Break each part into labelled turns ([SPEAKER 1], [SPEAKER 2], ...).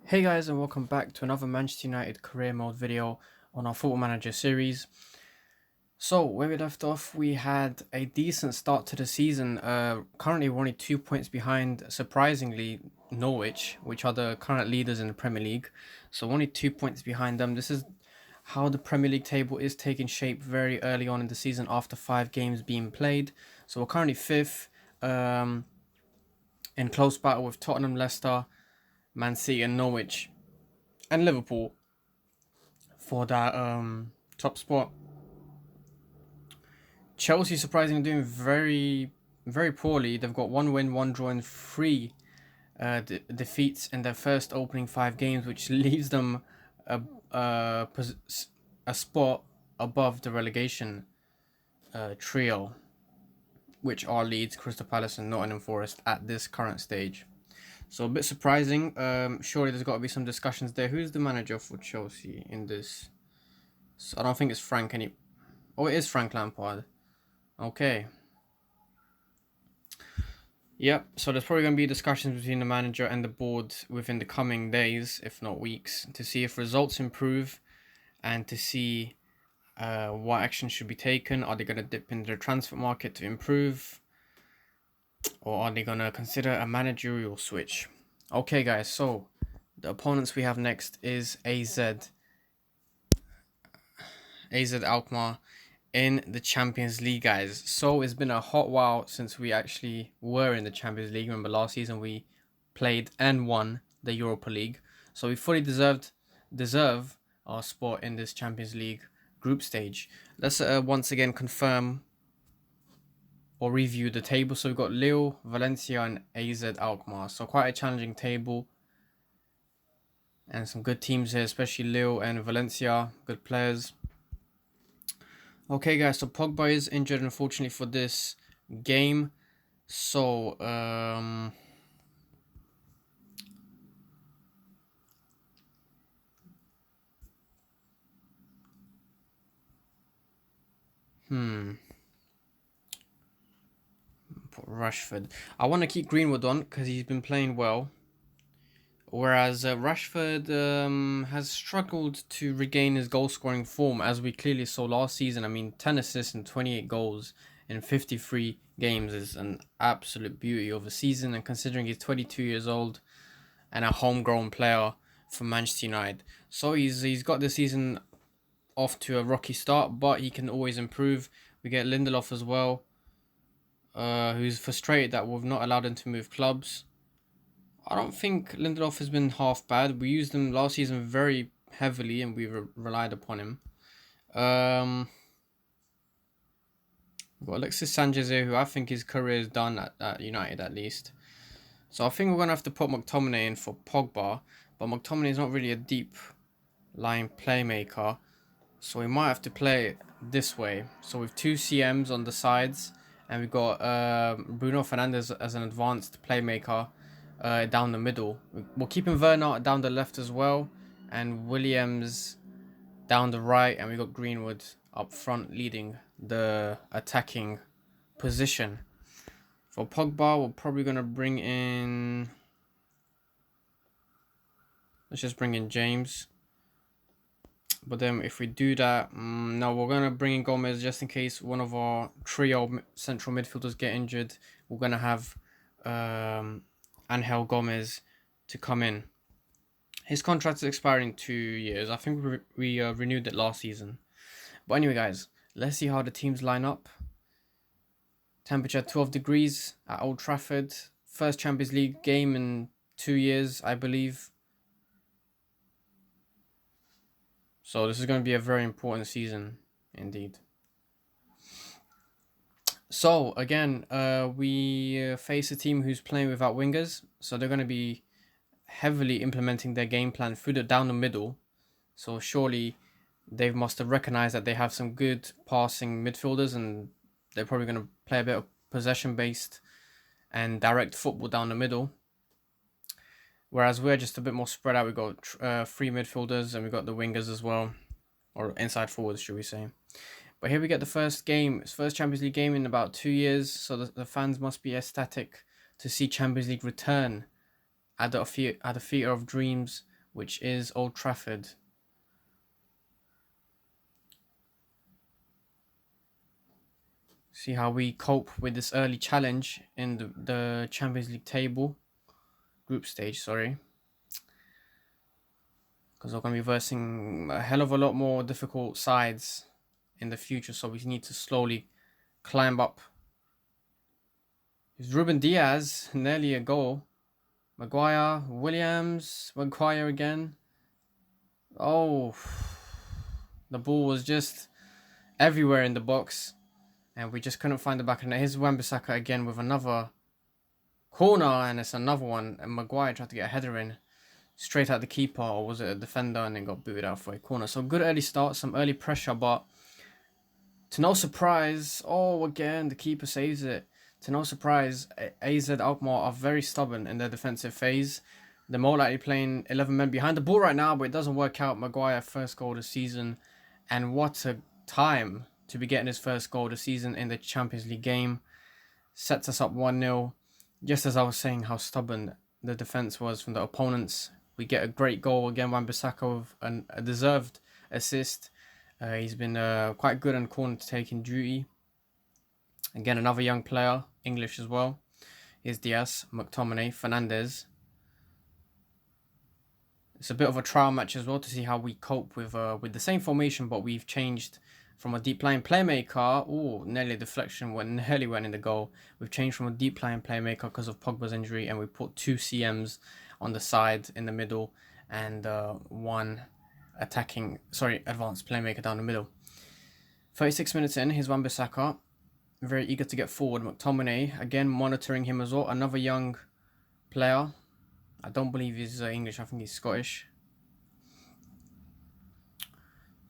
[SPEAKER 1] Hey guys, and welcome back to another Manchester United career mode video on our Football Manager series. So where we left off, we had a decent start to the season. Currently we're only 2 points behind, surprisingly, Norwich, which are the current leaders in the Premier League. So only 2 points behind them. This is how the Premier League table is taking shape very early on in the season after 5 games being played. So we're currently fifth, in close battle with Tottenham, Leicester, Man City and Norwich and Liverpool for that top spot. Chelsea surprisingly doing very poorly. They've got 1 win, 1 draw, and 3 defeats in their first opening 5 games, which leaves them a a, a spot above the relegation trio, which are Leeds, Crystal Palace, and Nottingham Forest at this current stage. So a bit surprising. Surely there's got to be some discussions there. Who's the manager for Chelsea in this? So I don't think it's Frank any. Oh, it is Frank Lampard. Okay. Yep. So there's probably going to be discussions between the manager and the board within the coming days, if not weeks, to see if results improve and to see what action should be taken. Are they going to dip into the transfer market to improve? Or are they going to consider a managerial switch? Okay, guys. So the opponents we have next is AZ Alkmaar in the Champions League, guys. So it's been a hot while since we actually were in the Champions League. Remember last season we played and won the Europa League. So we fully deserve our spot in this Champions League group stage. Let's once again confirm or review the table. So we've got Lille, Valencia and AZ Alkmaar. So quite a challenging table. And some good teams here, especially Lille and Valencia. Good players. Okay, guys, so Pogba is injured, unfortunately, for this game. So, put Rashford. I want to keep Greenwood on because he's been playing well. Whereas Rashford has struggled to regain his goal-scoring form, as we clearly saw last season. I mean, 10 assists and 28 goals in 53 games is an absolute beauty of a season. And considering he's 22 years old and a homegrown player for Manchester United, so he's got the season off to a rocky start, but he can always improve. We get Lindelof as well, who's frustrated that we've not allowed him to move clubs. I don't think Lindelof has been half bad. We used him last season very heavily and we relied upon him. We've got Alexis Sanchez here, who I think his career is done at United at least. So I think we're going to have to put McTominay in for Pogba. But McTominay is not really a deep line playmaker. So we might have to play this way. So with 2 CMs on the sides. And we've got Bruno Fernandes as an advanced playmaker. Down the middle. We're keeping Werner down the left as well, and Williams down the right, and we got Greenwood up front leading the attacking position. For Pogba, we're probably gonna bring in. Let's just bring in James. But then if we do that, no, we're gonna bring in Gomez just in case one of our trio central midfielders get injured. We're gonna have Angel Gomez to come in. His contract is expiring in 2 years. I think we renewed it last season. But anyway, guys, let's see how the teams line up. Temperature 12 degrees at Old Trafford. First Champions League game in 2 years, I believe. So this is going to be a very important season indeed. So again, we face a team who's playing without wingers, so they're going to be heavily implementing their game plan down the middle. So surely they must have recognized that they have some good passing midfielders, and they're probably going to play a bit of possession based and direct football down the middle. Whereas we're just a bit more spread out. We've got 3 midfielders and we've got the wingers as well, or inside forwards, should we say. But here we get the first Champions League game in about 2 years. So the fans must be ecstatic to see Champions League return at the theatre of dreams which is Old Trafford. See how we cope with this early challenge in the Champions League table. Group stage, sorry. Because we're going to be versing a hell of a lot more difficult sides in the future. So we need to slowly climb up. It's Ruben Diaz, nearly a goal. Maguire, Williams, Maguire again. Oh, the ball was just everywhere in the box. And we just couldn't find the back of it. Here's Wan-Bissaka again with another corner. And it's another one. And Maguire tried to get a header in. Straight at the keeper. Or was it a defender? And then got booted out for a corner. So good early start. Some early pressure. But to no surprise. Oh, again, the keeper saves it. To no surprise, AZ Alkmaar are very stubborn in their defensive phase. They're more likely playing 11 men behind the ball right now, but it doesn't work out. Maguire, first goal of the season. And what a time to be getting his first goal of the season in the Champions League game. Sets us up 1-0. Just as I was saying how stubborn the defense was from the opponents. We get a great goal again. Wan-Bissaka with a deserved assist. He's been quite good on corner taking duty. Again, another young player, English as well. Here's Diaz, McTominay, Fernandez. It's a bit of a trial match as well to see how we cope with the same formation, but we've changed from a deep lying playmaker. Oh, nearly a deflection, nearly went in the goal. We've changed from a deep lying playmaker because of Pogba's injury, and we put 2 CMs on the side in the middle, and one advanced playmaker down the middle. 36 minutes in, here's Wan-Bissaka. Very eager to get forward. McTominay, again, monitoring him as well. Another young player. I don't believe he's English. I think he's Scottish.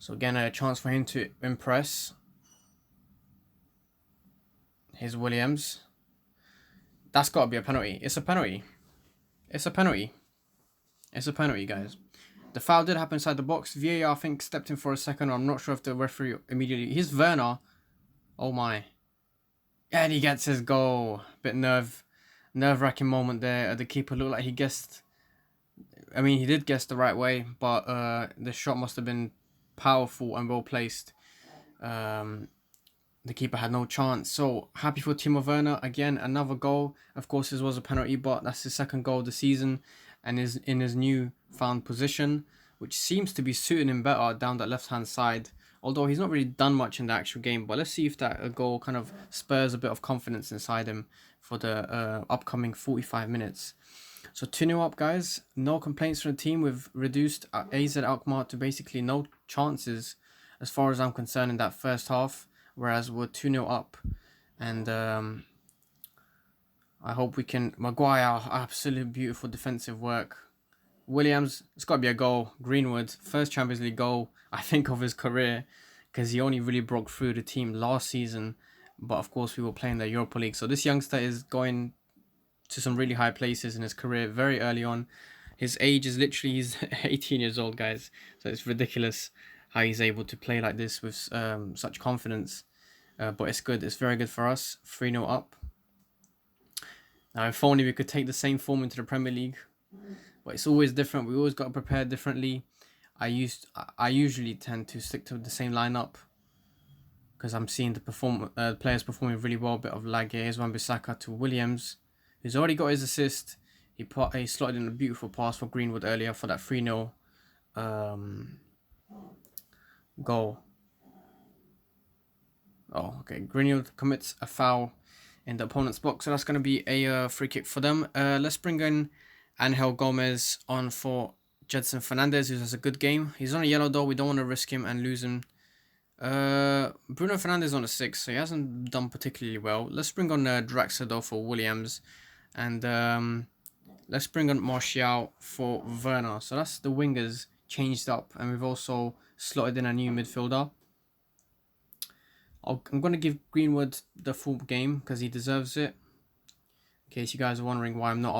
[SPEAKER 1] So again, a chance for him to impress. Here's Williams. That's got to be a penalty. It's a penalty. It's a penalty. It's a penalty, guys. The foul did happen inside the box. VAR, I think, stepped in for a second. I'm not sure if the referee immediately... Here's Werner. Oh, my. And he gets his goal. Bit nerve-wracking moment there. The keeper looked like he guessed. I mean, he did guess the right way, but the shot must have been powerful and well placed. The keeper had no chance. So happy for Timo Werner. Again, another goal. Of course, this was a penalty, but that's his second goal of the season, and is in his new found position, which seems to be suiting him better down that left-hand side. Although he's not really done much in the actual game. But let's see if that goal kind of spurs a bit of confidence inside him for the upcoming 45 minutes. So 2-0 up, guys. No complaints from the team. We've reduced AZ Alkmaar to basically no chances as far as I'm concerned in that first half. Whereas we're 2-0 up. And I hope we can... Maguire, absolute beautiful defensive work. Williams, it's got to be a goal. Greenwood, first Champions League goal, I think, of his career, because he only really broke through the team last season. But of course, we were playing the Europa League. So this youngster is going to some really high places in his career very early on. His age is literally, he's 18 years old, guys. So it's ridiculous how he's able to play like this with such confidence. But it's good. It's very good for us. 3-0 up. Now, if only we could take the same form into the Premier League. But it's always different. We always got to prepare differently. I usually tend to stick to the same lineup because I'm seeing the players performing really well. A bit of lag here. Here's Wan-Bissaka to Williams, who's already got his assist. He slotted in a beautiful pass for Greenwood earlier for that 3-0 goal. Oh, okay. Greenwood commits a foul in the opponent's box, so that's going to be a free kick for them. Let's bring in Angel Gomez on for Jedson Fernandez, who has a good game. He's on a yellow though. We don't want to risk him and lose him. Bruno Fernandes on a 6, so he hasn't done particularly well. Let's bring on Draxler though for Williams. And let's bring on Martial for Werner. So that's the wingers changed up. And we've also slotted in a new midfielder. I'm going to give Greenwood the full game because he deserves it. In case you guys are wondering why I'm not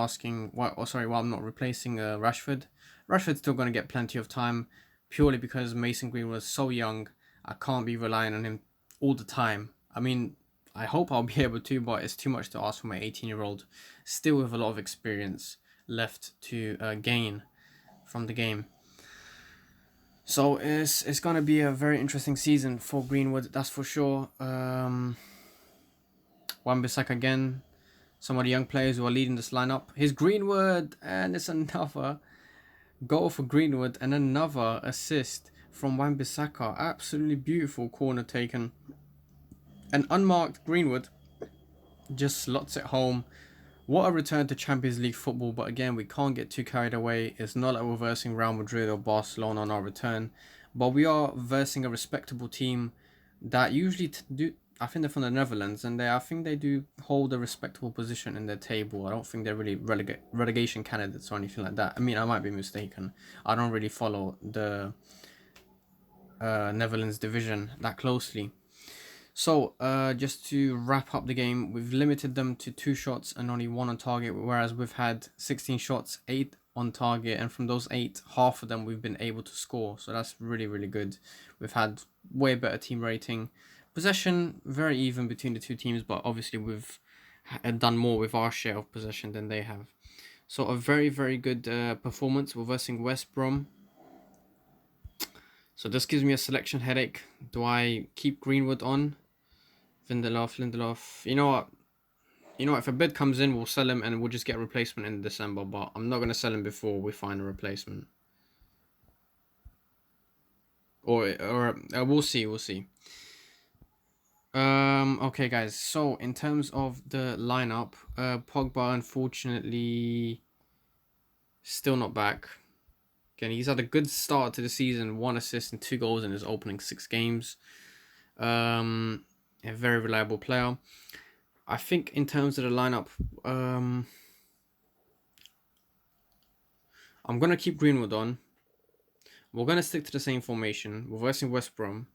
[SPEAKER 1] why I'm not replacing Rashford. Rashford's still going to get plenty of time purely because Mason Greenwood is so young. I can't be relying on him all the time. I mean, I hope I'll be able to, but it's too much to ask for my 18-year-old. Still with a lot of experience left to gain from the game. So it's gonna be a very interesting season for Greenwood, that's for sure. Wan-Bissaka again, some of the young players who are leading this lineup. Here's Greenwood, and it's another goal for Greenwood and another assist from Wan-Bissaka. Absolutely beautiful corner taken. An unmarked Greenwood just slots it home. What a return to Champions League football, but again, we can't get too carried away. It's not like we're versing Real Madrid or Barcelona on our return, but we are versing a respectable team that usually do. I think they're from the Netherlands, and I think they do hold a respectable position in their table. I don't think they're really relegation candidates or anything like that. I mean, I might be mistaken. I don't really follow the Netherlands division that closely. So, just to wrap up the game, we've limited them to 2 shots and only 1 on target, whereas we've had 16 shots, 8 on target, and from those 8, half of them we've been able to score. So that's really, really good. We've had way better team rating. Possession, very even between the two teams, but obviously we've done more with our share of possession than they have. So a very, very good performance. We're versing West Brom. So this gives me a selection headache. Do I keep Greenwood on? Lindelof. You know what? If a bid comes in, we'll sell him and we'll just get a replacement in December. But I'm not going to sell him before we find a replacement. Or we'll see. Okay, guys. So in terms of the lineup, Pogba unfortunately still not back. Again, he's had a good start to the season, 1 assist and 2 goals in his opening 6 games. A very reliable player. I think in terms of the lineup, I'm going to keep Greenwood on. We're going to stick to the same formation. We're versing West Brom.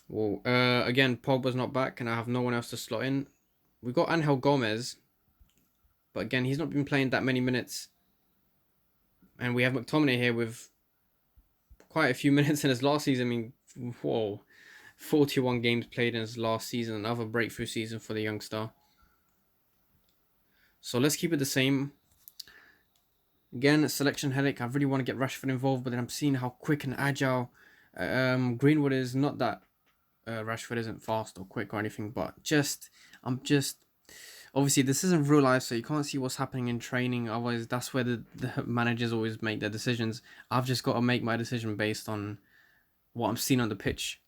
[SPEAKER 1] Well, again, Pogba's not back and I have no one else to slot in. We've got Angel Gomez. But again, he's not been playing that many minutes. And we have McTominay here with quite a few minutes in his last season. I mean, whoa. 41 games played in his last season. Another breakthrough season for the youngster. So let's keep it the same. Again, selection headache. I really want to get Rashford involved, but then I'm seeing how quick and agile Greenwood is. Not that Rashford isn't fast or quick or anything, but obviously this isn't real life, so you can't see what's happening in training. Otherwise, that's where the managers always make their decisions. I've just got to make my decision based on what I'm seeing on the pitch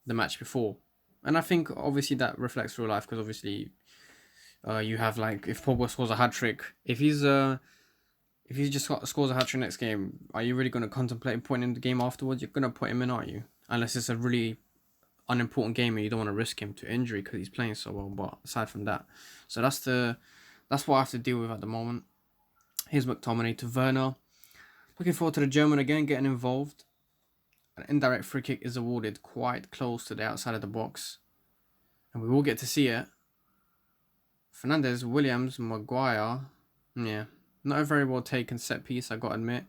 [SPEAKER 1] the match before. And I think obviously that reflects real life, because obviously you have, like, if Pogba scores a hat-trick, if he just scores a hat-trick next game, are you really going to contemplate putting him in the game afterwards? You're going to put him in, aren't you? Unless it's a really unimportant game and you don't want to risk him to injury because he's playing so well. But aside from that, so that's what I have to deal with at the moment. Here's McTominay to Werner. Looking forward to the German again getting involved. An indirect free kick is awarded quite close to the outside of the box, and we will get to see it. Fernandez, Williams, Maguire. Yeah, not a very well taken set piece, I got to admit.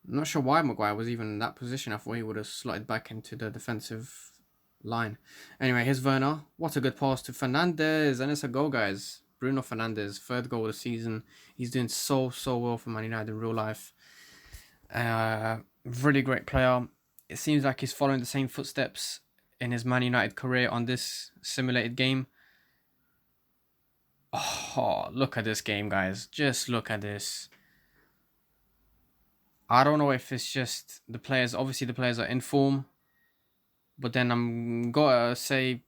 [SPEAKER 1] I'm not sure why Maguire was even in that position. I thought he would have slotted back into the defensive line. Anyway, here's Werner. What a good pass to Fernandez. And it's a goal, guys. Bruno Fernandes, 3rd goal of the season. He's doing so well for Man United in real life. Really great player. It seems like he's following the same footsteps in his Man United career on this simulated game. Oh, look at this game, guys. Just look at this. I don't know if it's just the players. Obviously, the players are in form. But then I'm gotta say,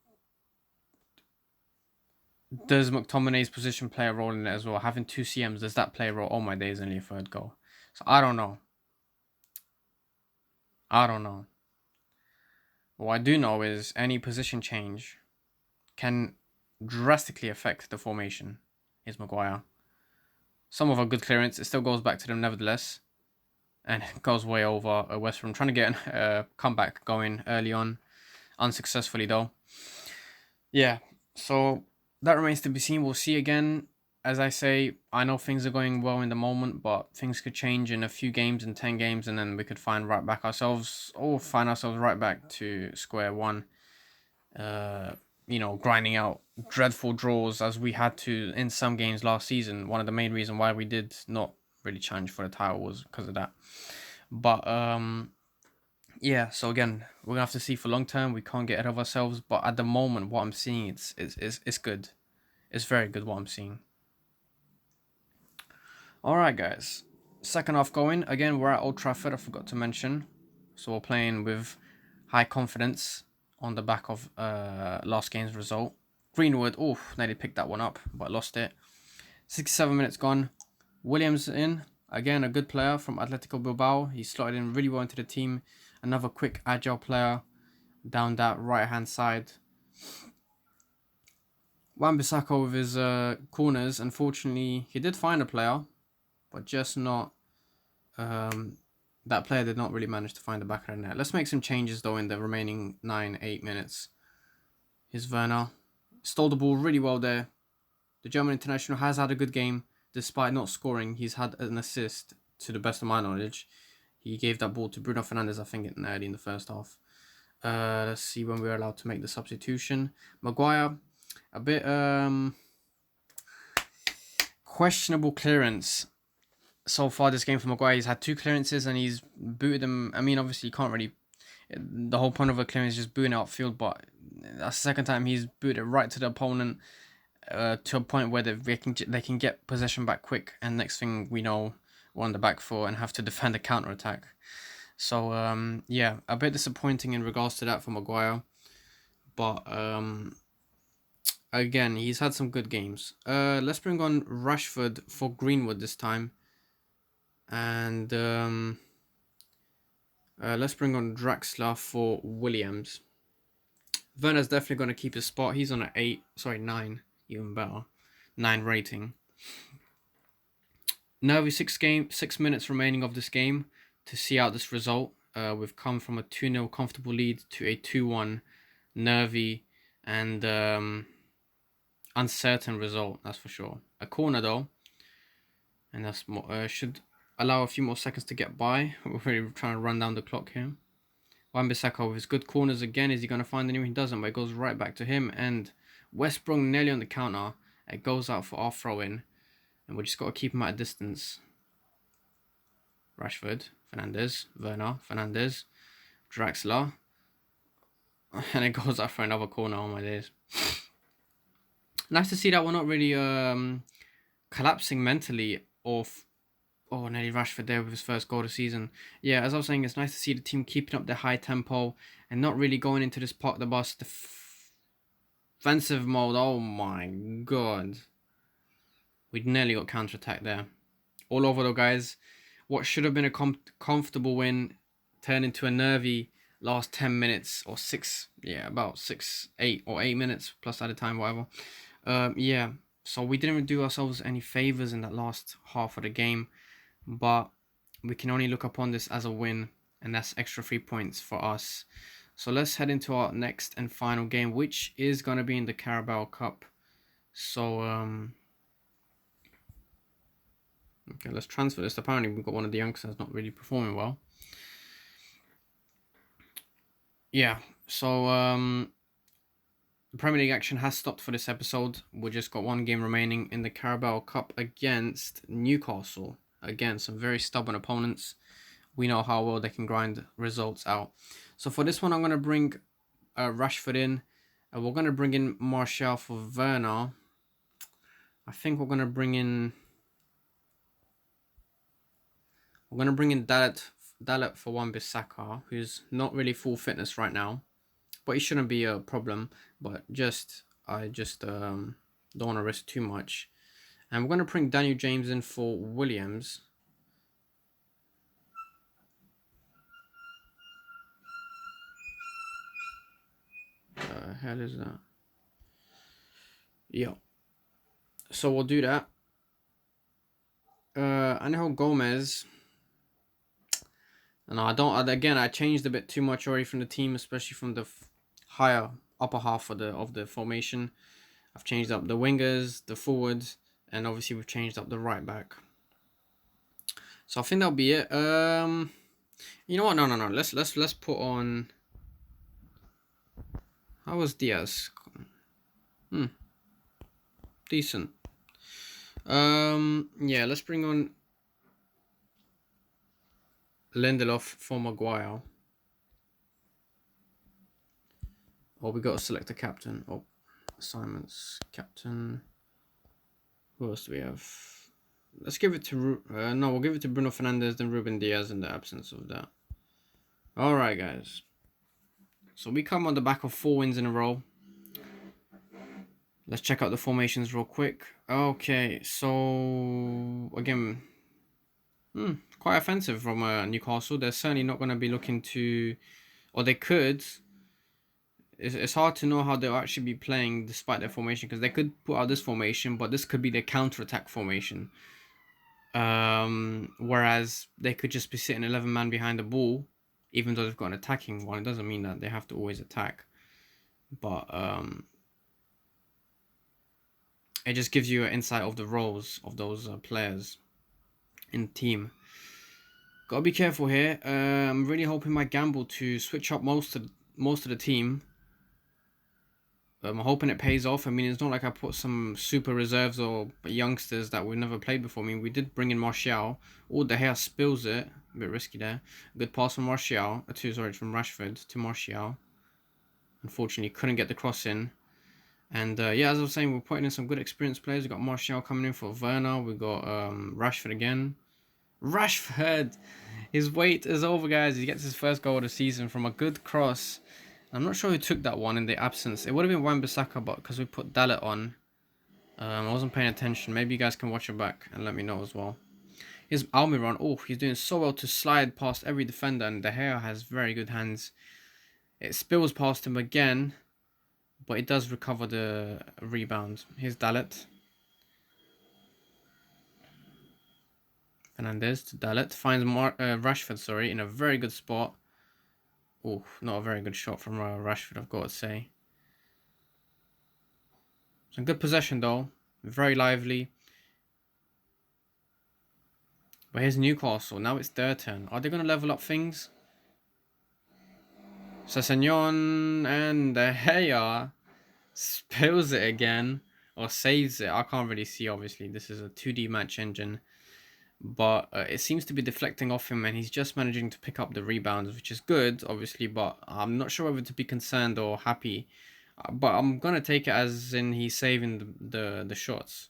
[SPEAKER 1] does McTominay's position play a role in it as well? Having 2 CMs, does that play a role? Oh my days, only a 3rd goal. So I don't know. What I do know is any position change can drastically affect the formation. Here's Maguire. Some of a good clearance. It still goes back to them nevertheless. And it goes way over West Brom. Trying to get a comeback going early on. Unsuccessfully though. Yeah, so that remains to be seen. We'll see again. As I say, I know things are going well in the moment, but things could change in a few games, in 10 games, and then we could find ourselves right back to square one. Grinding out dreadful draws as we had to in some games last season. One of the main reasons why we did not really challenge for the title was because of that. But yeah, so again, we're gonna have to see for long term. We can't get ahead of ourselves, but at the moment, what I'm seeing, it's good. It's very good what I'm seeing. All right, guys. Second half going again. We're at Old Trafford. I forgot to mention, so we're playing with high confidence on the back of last game's result. Greenwood, oh, nearly picked that one up, but lost it. 67 minutes gone. Williams in. Again, a good player from Atletico Bilbao. He slotted in really well into the team. Another quick, agile player down that right-hand side. Wan-Bissaka with his corners. Unfortunately, he did find a player, but just not... that player did not really manage to find the back of the net. Let's make some changes, though, in the remaining 9-8 minutes. Here's Werner. Stole the ball really well there. The German international has had a good game. Despite not scoring, he's had an assist, to the best of my knowledge. He gave that ball to Bruno Fernandes, I think, early in the first half. Let's see when we're allowed to make the substitution. Maguire, a bit questionable clearance so far this game for Maguire. He's had 2 clearances and he's booted them. I mean, obviously, you can't really... The whole point of a clearance is just booting outfield, but that's the second time he's booted it right to the opponent. To a point where they can get possession back quick, and next thing we know, we're on the back foot and have to defend a counter attack. So yeah, a bit disappointing in regards to that for Maguire, but again, he's had some good games. Let's bring on Rashford for Greenwood this time, and let's bring on Draxler for Williams. Werner's definitely going to keep his spot. He's on an 9. Even better, 9 rating. Nervy 6 minutes remaining of this game to see out this result. We've come from a 2-0 comfortable lead to a 2-1 nervy and uncertain result, that's for sure. A corner though, and that's more, should allow a few more seconds to get by. We're really trying to run down the clock here. Wan-Bissaka with his good corners again. Is he going to find anyone? He doesn't, but it goes right back to him, and West Brom nearly on the counter. It goes out for our throw-in. And we just got to keep him at a distance. Rashford, Fernandes, Werner, Fernandes, Draxler. And it goes out for another corner. Oh my days. Nice to see that we're not really collapsing mentally off. Oh, nearly Rashford there with his first goal of the season. Yeah, as I was saying, it's nice to see the team keeping up their high tempo and not really going into this park the bus defensive mode. Oh my god. We nearly got counter-attacked there. All over though, guys. What should have been a comfortable win turned into a nervy last 10 minutes or 6. Yeah, about 6, 8 or 8 minutes plus at a time, whatever. Yeah, so we didn't do ourselves any favors in that last half of the game. But we can only look upon this as a win. And that's extra 3 points for us. So let's head into our next and final game, which is going to be in the Carabao Cup. So, okay, let's transfer this. Apparently, we've got one of the youngsters not really performing well. Yeah, so the Premier League action has stopped for this episode. We just got one game remaining in the Carabao Cup against Newcastle. Again, some very stubborn opponents. We know how well they can grind results out. So for this one, I'm going to bring Rashford in. We're going to bring in Martial for Werner. I think we're going to bring in... We're going to bring in Dalet for Wan-Bissaka, who's not really full fitness right now. But he shouldn't be a problem. But I just don't want to risk too much. And we're going to bring Daniel James in for Williams. The hell is that? Yeah. So we'll do that. Angel Gomez. And I changed a bit too much already from the team, especially from the upper half of the formation. I've changed up the wingers, the forwards, and obviously we've changed up the right back. So I think that'll be it. You know what? No. Let's put on. How was Diaz? Decent. Yeah, let's bring on Lindelof for Maguire. Oh, we got to select a captain. Oh, assignments, captain. Who else do we have? Let's give it to no, we'll give it to Bruno Fernandes, then Ruben Diaz in the absence of that. All right, guys. So we come on the back of 4 wins in a row. Let's check out the formations real quick. Okay, so again, quite offensive from Newcastle. They're certainly not going to be looking to, or they could. It's hard to know how they'll actually be playing despite their formation, because they could put out this formation, but this could be their counter-attack formation. Whereas they could just be sitting 11 man behind the ball, even though they've got an attacking one. It doesn't mean that they have to always attack, but it just gives you an insight of the roles of those players in the team. Gotta be careful here. I'm really hoping my gamble to switch up most of the team. I'm hoping it pays off. I mean, it's not like I put some super reserves or youngsters that we've never played before. I mean, we did bring in Martial. Oh, De Gea spills it. A bit risky there. Good pass from Martial. From Rashford to Martial. Unfortunately, couldn't get the cross in. And yeah, as I was saying, we're putting in some good experienced players. We've got Martial coming in for Werner. We've got Rashford again. Rashford! His wait is over, guys. He gets his first goal of the season from a good cross. I'm not sure who took that one in the absence. It would have been Wan-Bissaka, but because we put Dallet on, I wasn't paying attention. Maybe you guys can watch it back and let me know as well. Here's Almiron. Oh, he's doing so well to slide past every defender, and De Gea has very good hands. It spills past him again, but it does recover the rebound. Here's Dallet. Fernandes to Dallet. Finds Rashford, in a very good spot. Oh, not a very good shot from Rashford, I've got to say. Some good possession, though. Very lively. But here's Newcastle. Now it's their turn. Are they going to level up things? Sessegnon and De Gea spills it again. Or saves it. I can't really see, obviously. This is a 2D match engine. But it seems to be deflecting off him, and he's just managing to pick up the rebounds, which is good, obviously, but I'm not sure whether to be concerned or happy. But I'm going to take it as in he's saving the shots.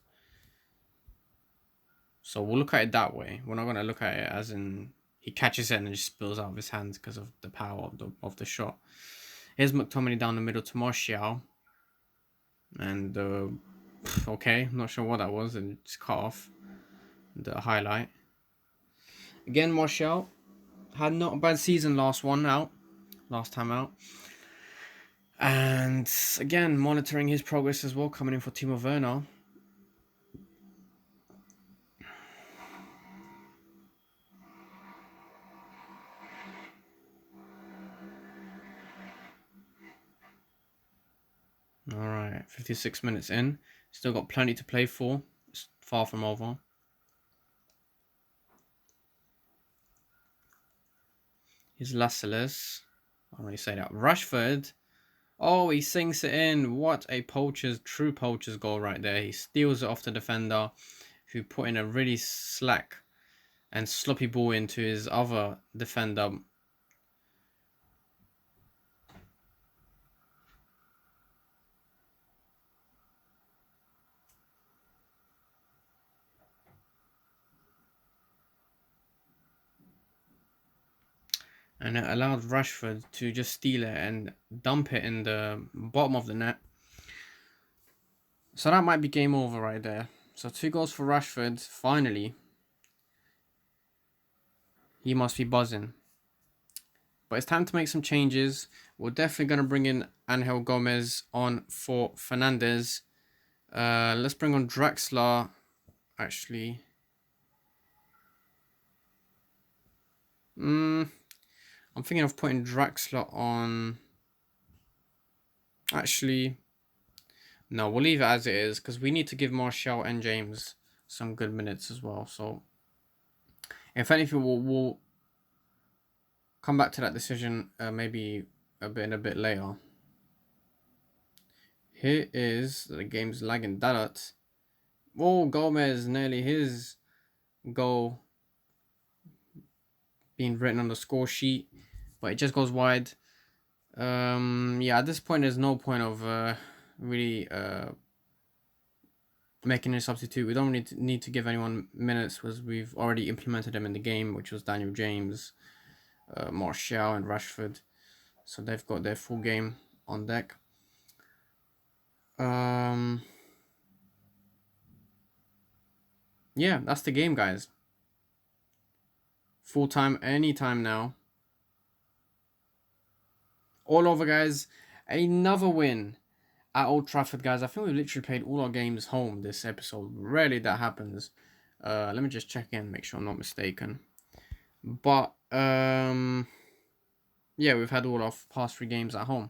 [SPEAKER 1] So we'll look at it that way. We're not going to look at it as in he catches it and it just spills out of his hands because of the power of the shot. Here's McTominay down the middle to Martial. And, okay, I'm not sure what that was. And just cut off the highlight. Again, Martial had not a bad season last time out. And again, monitoring his progress as well, coming in for Timo Werner. Alright, 56 minutes in. Still got plenty to play for. It's far from over. Here's Lascelles. I don't really say that. Rashford. Oh, he sinks it in. What a true poacher's goal right there. He steals it off the defender, who put in a really slack and sloppy ball into his other defender. And it allowed Rashford to just steal it and dump it in the bottom of the net. So that might be game over right there. So 2 goals for Rashford. Finally. He must be buzzing. But it's time to make some changes. We're definitely going to bring in Angel Gomez on for Fernandes. Let's bring on Draxler. Actually. I'm thinking of putting Draxler on. Actually, no, we'll leave it as it is, because we need to give Martial and James some good minutes as well. So, if anything, we'll come back to that decision maybe a bit later. Here is the game's lagging. Dalot. Oh, Gomez, nearly his goal. being written on the score sheet, but it just goes wide. Yeah, at this point, there's no point of really making a substitute. We don't need to give anyone minutes, because we've already implemented them in the game, which was Daniel James, Martial, and Rashford. So they've got their full game on deck. Yeah, that's the game, guys. Full time, anytime now. All over, guys. Another win at Old Trafford, guys. I think we've literally played all our games home this episode. Rarely that happens. Let me just check in, make sure I'm not mistaken. But yeah, we've had all our past 3 games at home.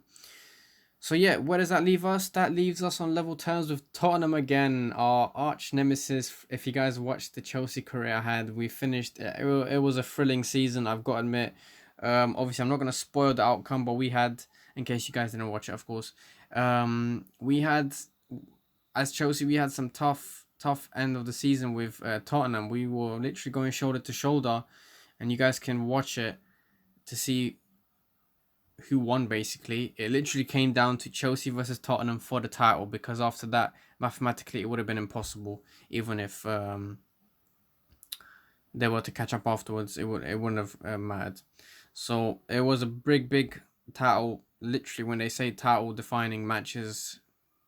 [SPEAKER 1] So yeah, where does that leave us? That leaves us on level terms with Tottenham again, our arch nemesis. If you guys watched the Chelsea career I had, we finished. It was a thrilling season, I've got to admit. Obviously, I'm not gonna spoil the outcome, but we had, in case you guys didn't watch it, of course, we had, as Chelsea, we had some tough end of the season with Tottenham. We were literally going shoulder to shoulder, and you guys can watch it to see who won. Basically, it literally came down to Chelsea versus Tottenham for the title, because after that, mathematically, it would have been impossible. Even if they were to catch up afterwards, it wouldn't have mattered. So it was a big title. Literally, when they say title defining matches,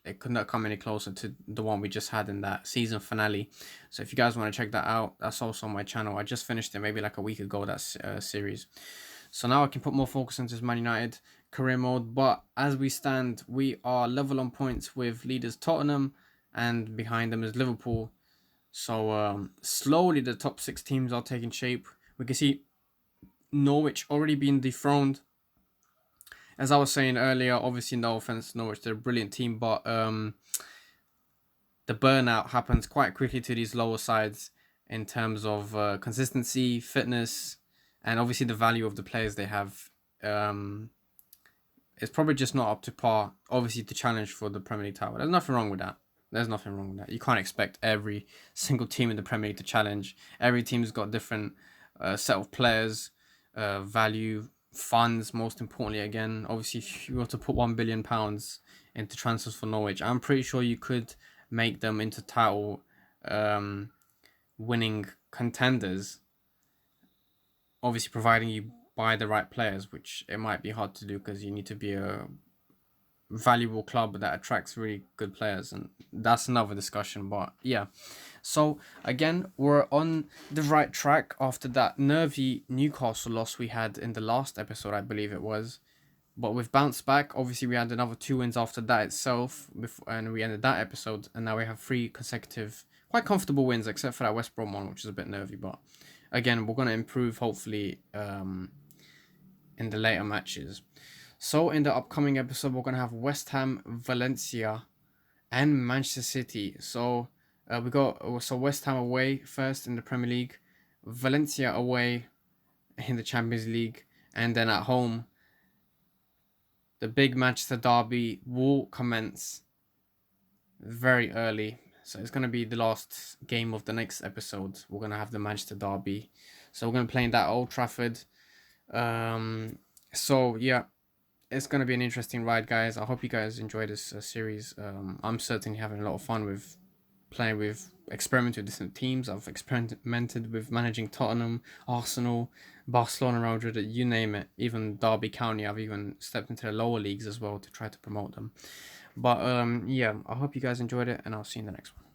[SPEAKER 1] it could not come any closer to the one we just had in that season finale. So if you guys want to check that out, that's also on my channel. I just finished it maybe like a week ago, that series. So now I can put more focus into this Man United career mode. But as we stand, we are level on points with leaders Tottenham, and behind them is Liverpool. So slowly the top 6 teams are taking shape. We can see Norwich already being dethroned. As I was saying earlier, obviously no offense to Norwich, they're a brilliant team, but the burnout happens quite quickly to these lower sides in terms of consistency, fitness, and obviously the value of the players they have. It's probably just not up to par, obviously, to challenge for the Premier League title. There's nothing wrong with that. You can't expect every single team in the Premier League to challenge. Every team's got different set of players, value, funds, most importantly. Again, obviously, if you were to put £1 billion into transfers for Norwich, I'm pretty sure you could make them into title winning contenders, obviously providing you buy the right players, which it might be hard to do, because you need to be a valuable club that attracts really good players, and that's another discussion. But yeah, so again, we're on the right track after that nervy Newcastle loss we had in the last episode, I believe it was. But we've bounced back. Obviously, we had another 2 wins after that itself, and we ended that episode, and now we have 3 consecutive quite comfortable wins, except for that West Brom one, which is a bit nervy. But again, we're going to improve, hopefully, in the later matches. So in the upcoming episode, we're going to have West Ham, Valencia, and Manchester City. So we got West Ham away first in the Premier League, Valencia away in the Champions League, and then at home, the big Manchester derby will commence very early. So it's going to be the last game of the next episode. We're going to have the Manchester derby. So we're going to play in that Old Trafford. So yeah, it's going to be an interesting ride, guys. I hope you guys enjoy this series. I'm certainly having a lot of fun with playing with, experimenting with different teams. I've experimented with managing Tottenham, Arsenal, Barcelona, Real Madrid, you name it. Even Derby County, I've even stepped into the lower leagues as well to try to promote them. But yeah, I hope you guys enjoyed it, and I'll see you in the next one.